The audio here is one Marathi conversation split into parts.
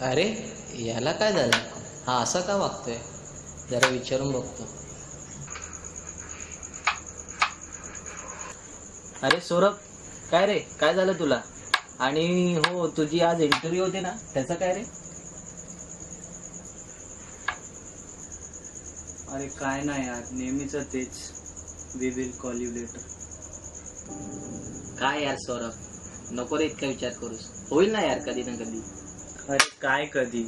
अरे, याला काय झालं? हा असा का वागतोय? जरा विचारून बघतो. अरे सौरभ, काय रे, काय झालं तुला? आणि हो, तुझी आज इंटरव्ह्यू होती ना, त्याचं काय रे? अरे काय नाही यार, नेहमीच तेच. We will call you later. काय यार सौरभ, नको रे इतका विचार करूस. होईल ना यार, कधी ना कधी. अरे काय कधी,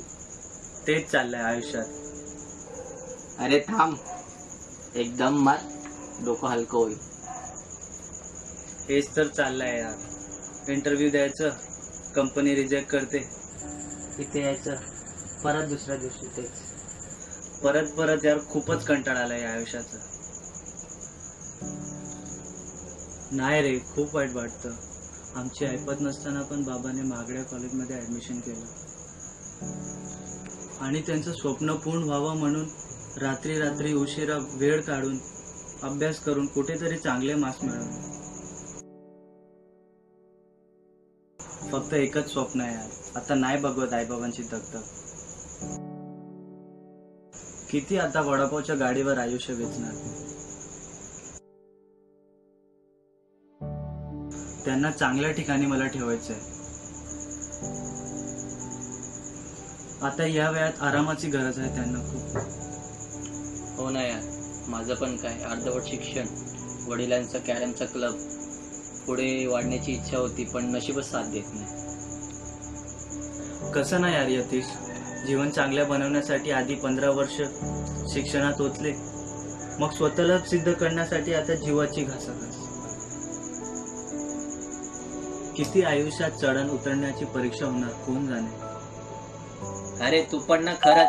तेच चाललंय आयुष्यात. अरे थांब, एकदम मार, डोकं हलकं होईल. हेच तर चाललंय यार. इंटरव्ह्यू द्यायचं, कंपनी रिजेक्ट करते. इथे यायचं, परत दुसऱ्या दिवशी तेच. परत परत यार, खूपच कंटाळा आलाय या आयुष्याचं. नाही रे, खूप वाईट वाटतं. आमची ऐपत नसताना पण बाबाने महागड्या कॉलेजमध्ये ऍडमिशन केलं. आणि त्यांचं स्वप्न पूर्ण व्हावं म्हणून रात्री रात्री उशिरा वेळ काढून अभ्यास करून कुठेतरी चांगले मार्क्स मिळवले. फक्त एकच स्वप्न आहे यार, आता नाही बघवत आईबाबांची दगदग. किती आता वडापावच्या गाडीवर आयुष्य वेचणार. त्यांना चांगल्या ठिकाणी मला ठेवायचंय. आता या वयात आरामाची गरज आहे त्यांना खूप. हो ना यार, माझं पण काय, अर्धवट शिक्षण, वडिलांचा कॅरमचा क्लब, पुढे वाढण्याची इच्छा होती पण नशीबच साथ देत नाही. कसं ना यार यतीश, जीवन चांगल्या बनवण्यासाठी आधी 15 वर्ष शिक्षणात ओतले, मग स्वतःला सिद्ध करण्यासाठी आता जीवाची घासाघास. किती आयुष्यात चढण उतरण्याची परीक्षा होणार कोण जाणे. अरे तू पण ना खरंच.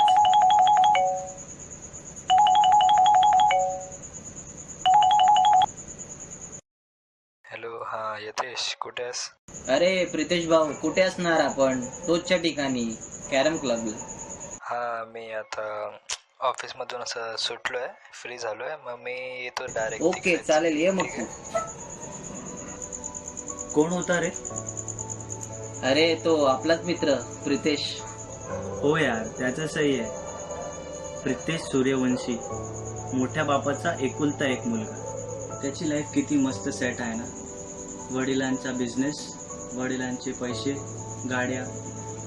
हॅलो, हा यतेश, कुठे आहेस? अरे प्रितेश भाऊ, कुठे असणार आपण? रोजच्या ठिकाणी, कॅरम क्लबला. हा, मी आता ऑफिसमधून असं सुटलोय, फ्री झालोय, मग मी येतो डायरेक्ट ओके तिकडेच. चालेल, ये मग ठीक तू. आहे. कोण होता रे? अरे तो आपलाच मित्र प्रितेश. हो यार, त्याचं सही आहे. प्रितेश सूर्यवंशी, मोठ्या बापाचा एकुलता एक मुलगा. त्याची लाईफ किती मस्त सेट आहे ना. वडिलांचा बिझनेस, वडिलांचे पैसे, गाड्या,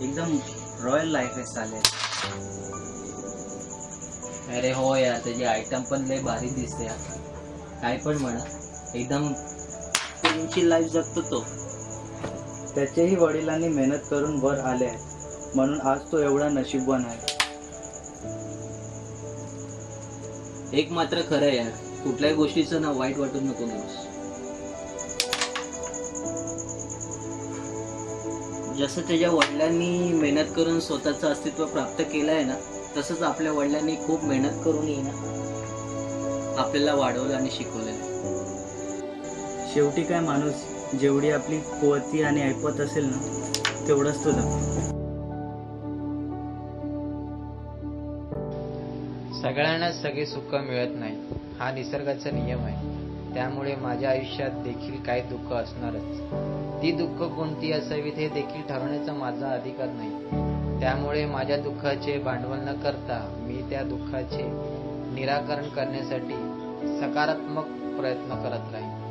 एकदम रॉयल लाईफ आहे चालेल. अरे हो यार, त्याची आयटम पण लय भारी दिसते यार. काय पण म्हणा, एकदम तुमची लाईफ जगतो तो. त्याच्याही वडिलांनी मेहनत करून वर आले आहेत, म्हणून आज तो एवढा नशीबवान आहे. एक मात्र खरं यार, कुठल्याही गोष्टीचं ना वाईट वाटून नको नकोस. जसं त्याच्या वडिलांनी मेहनत करून स्वतःचं अस्तित्व प्राप्त केलं आहे ना, तसंच आपल्या वडिलांनी खूप मेहनत करून ना आपल्याला वाढवलं आणि शिकवलं. शेवटी काय, माणूस जेवढी आपली कुवती आणि ऐपत असेल ना, तेवढंच तो जगतो. सगळ्यांना सगळे सुख मिळत नाही, हा निसर्गाचा नियम आहे. त्यामुळे माझ्या आयुष्यात देखील काही दुःख असणारच. ती दुःख कोणती असावीत हे देखील ठरवण्याचा माझा अधिकार नाही. त्यामुळे माझ्या दुःखाचे भांडवल न करता मी त्या दुःखाचे निराकरण करण्यासाठी सकारात्मक प्रयत्न करत राहीन.